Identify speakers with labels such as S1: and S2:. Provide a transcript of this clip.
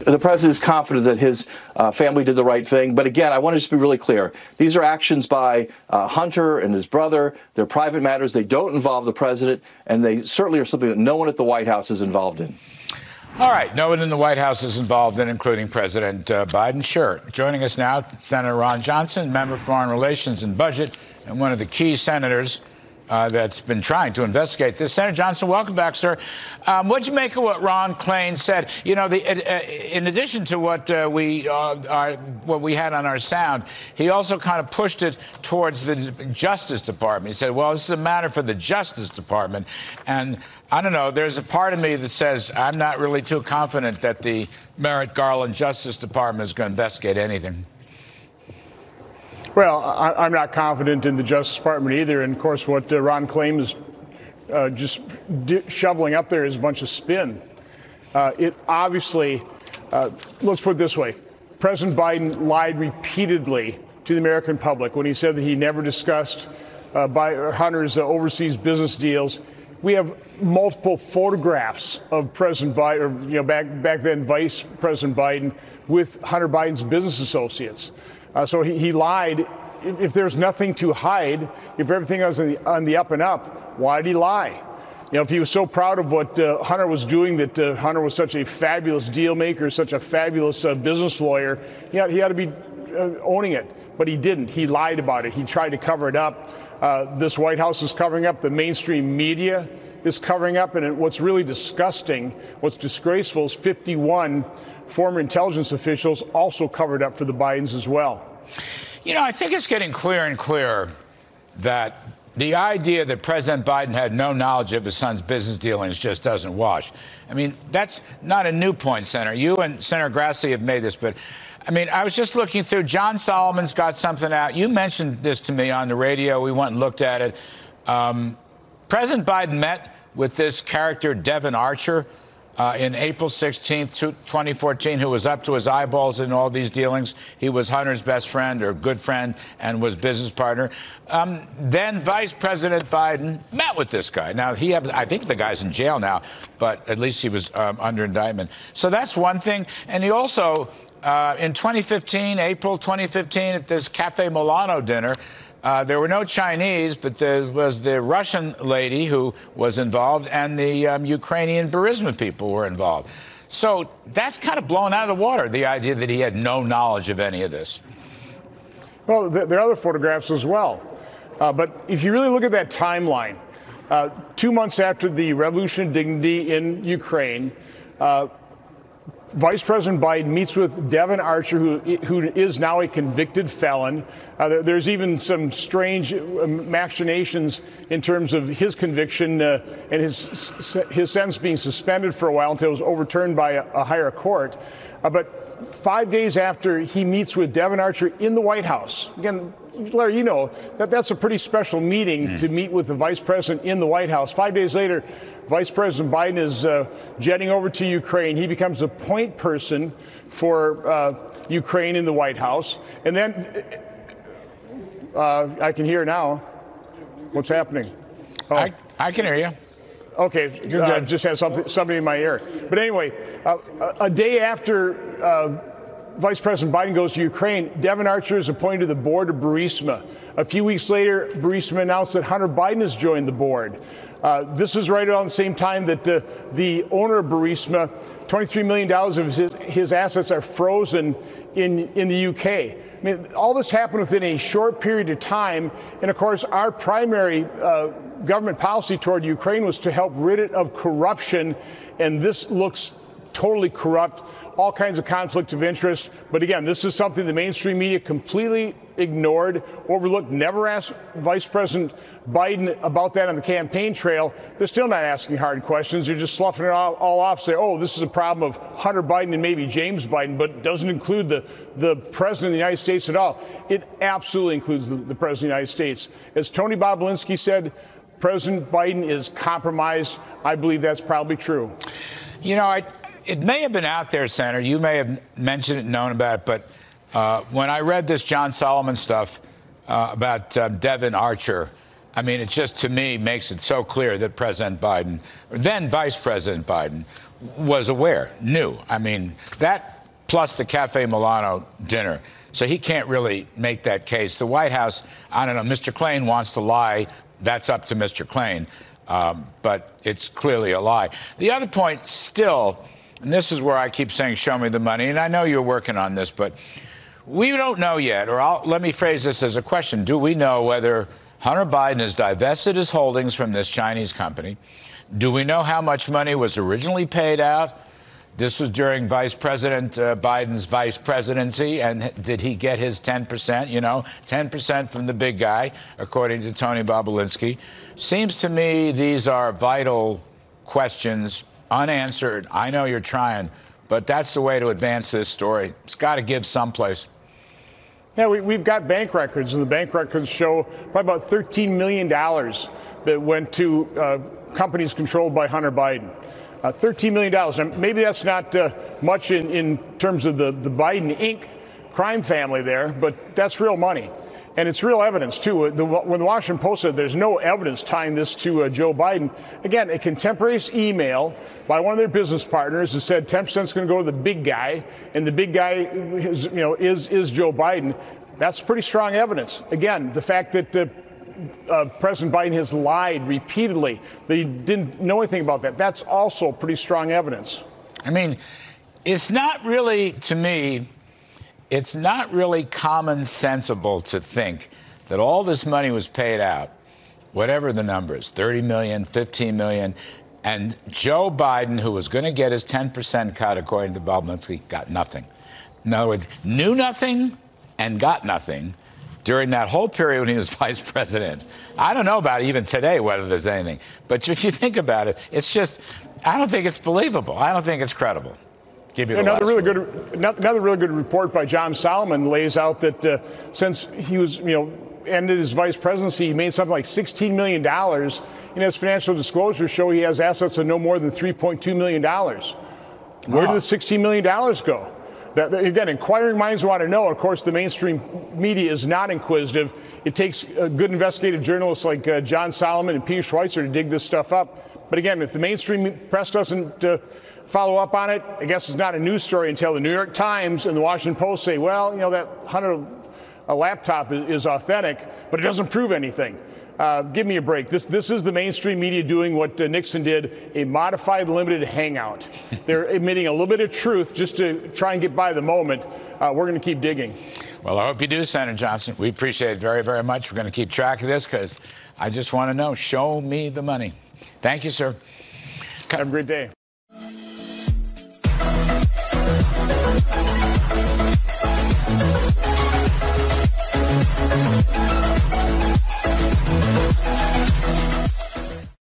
S1: the president is confident that his family did the right thing. But again, I want to just be really clear. These are actions by Hunter and his brother. They're private matters. They don't involve the president, and they certainly are something that no one at the White House is involved in.
S2: All right. No one in the White House is involved in, including President Biden. Sure. Joining us now, Senator Ron Johnson, member of Foreign Relations and Budget, and one of the key senators that's been trying to investigate this. Senator Johnson, welcome back, sir. What'd you make of what Ron Klain said? You know, in addition to what we had on our sound, he also kind of pushed it towards the Justice Department. He said, well, this is a matter for the Justice Department. And I don't know, there's a part of me that says I'm not really too confident that the Merrick Garland Justice Department is going to investigate anything.
S3: Well, I'm not confident in the Justice Department either. And, of course, what Ron Klain is just shoveling up there is a bunch of spin. It obviously, let's put it this way, President Biden lied repeatedly to the American public when he said that he never discussed Hunter's overseas business deals. We have multiple photographs of President Biden, or back then Vice President Biden, with Hunter Biden's business associates. So he lied. If there's nothing to hide, if everything was on the up and up, why did he lie? You know, if he was so proud of what Hunter was doing, that Hunter was such a fabulous deal maker, such a fabulous business lawyer, he had to be owning it. But he didn't. He lied about it. He tried to cover it up. This White House is covering up. The mainstream media is covering up. And what's really disgusting, what's disgraceful, is 51 former intelligence officials also covered up for the Bidens as well.
S2: You know, I think it's getting clearer and clearer that the idea that President Biden had no knowledge of his son's business dealings just doesn't wash. I mean, that's not a new point, Senator. You and Senator Grassley have made this, but I mean, I was just looking through. John Solomon's got something out. You mentioned this to me on the radio. We went and looked at it. President Biden met with this character, Devon Archer, in April 16th, 2014, who was up to his eyeballs in all these dealings. He was Hunter's best friend or good friend and was business partner. Then Vice President Biden met with this guy. Now, I think the guy's in jail now, but at least he was under indictment. So that's one thing. And he also, in 2015, April 2015, at this Cafe Milano dinner, there were no Chinese, but there was the Russian lady who was involved, and the Ukrainian Burisma people were involved. So that's kind of blown out of the water, the idea that he had no knowledge of any of this.
S3: Well, there are other photographs as well. But if you really look at that timeline, 2 months after the Revolution of Dignity in Ukraine, Vice President Biden meets with Devon Archer, who is now a convicted felon. There's even some strange machinations in terms of his conviction and his sentence being suspended for a while until it was overturned by a higher court. But 5 days after he meets with Devon Archer in the White House, again, Larry, you know that's a pretty special meeting to meet with the vice president in the White House. 5 days later, Vice President Biden is jetting over to Ukraine. He becomes a point person for Ukraine in the White House. And then I can hear now. What's happening?
S2: Oh. I can hear you.
S3: Okay, just had something in my ear. But anyway, a day after Vice President Biden goes to Ukraine, Devon Archer is appointed to the board of Burisma. A few weeks later, Burisma announced that Hunter Biden has joined the board. This is right around the same time that the owner of Burisma, $23 million of his assets are frozen in the UK. I mean, all this happened within a short period of time. And of course, our primary government policy toward Ukraine was to help rid it of corruption. And this looks totally corrupt, all kinds of conflict of interest. But again, this is something the mainstream media completely ignored, overlooked, never asked Vice President Biden about that on the campaign trail. They're still not asking hard questions. They're just sloughing it all off, say, oh, this is a problem of Hunter Biden and maybe James Biden, but doesn't include the President of the United States at all. It absolutely includes the President of the United States. As Tony Bobulinski said, President Biden is compromised. I believe that's probably true.
S2: You know, it may have been out there, Senator. You may have mentioned it, known about it, but when I read this John Solomon stuff about Devon Archer, I mean, it just, to me, makes it so clear that President Biden, or then Vice President Biden, was aware, knew. I mean, that plus the Cafe Milano dinner. So he can't really make that case. The White House, I don't know, Mr. Klain wants to lie. That's up to Mr. Klain. But it's clearly a lie. The other point still, and this is where I keep saying, show me the money, and I know you're working on this, but we don't know yet, or let me phrase this as a question. Do we know whether Hunter Biden has divested his holdings from this Chinese company? Do we know how much money was originally paid out? This was during Vice President Biden's vice presidency, and did he get his 10%? 10% from the big guy, according to Tony Bobulinski. Seems to me these are vital questions, unanswered. I know you're trying, but that's the way to advance this story. It's got to give someplace.
S3: Yeah, we've got bank records, and the bank records show probably about $13 million that went to companies controlled by Hunter Biden. $13 million. Now, maybe that's not much in terms of the Biden Inc. crime family there, but that's real money. And it's real evidence, too. When the Washington Post said there's no evidence tying this to Joe Biden, again, a contemporaneous email by one of their business partners that said 10% is going to go to the big guy, and the big guy is Joe Biden. That's pretty strong evidence. Again, the fact that President Biden has lied repeatedly, that he didn't know anything about that, that's also pretty strong evidence.
S2: I mean, it's not really, to me, it's not really common sensible to think that all this money was paid out, whatever the number is, 30 million, 15 million, and Joe Biden, who was going to get his 10% cut, according to Bobulinski, got nothing. In other words, knew nothing and got nothing during that whole period when he was vice president. I don't know about even today whether there's anything. But if you think about it, it's just, I don't think it's believable. I don't think it's credible. Give you the
S3: another really good report by John Solomon lays out that since he was, ended his vice presidency, he made something like $16 million. And his financial disclosures show he has assets of no more than $3.2 million. Where did the $16 million go? Again, inquiring minds want to know. Of course, the mainstream media is not inquisitive. It takes good investigative journalists like John Solomon and Peter Schweizer to dig this stuff up. But again, if the mainstream press doesn't follow up on it, I guess it's not a news story until the New York Times and the Washington Post say, well, that Hunter laptop is authentic, but it doesn't prove anything. Give me a break. This is the mainstream media doing what Nixon did, a modified limited hangout. They're admitting a little bit of truth just to try and get by the moment. We're going to keep digging.
S2: Well, I hope you do, Senator Johnson. We appreciate it very, very much. We're going to keep track of this because I just want to know, show me the money. Thank you, sir.
S3: Have a great day.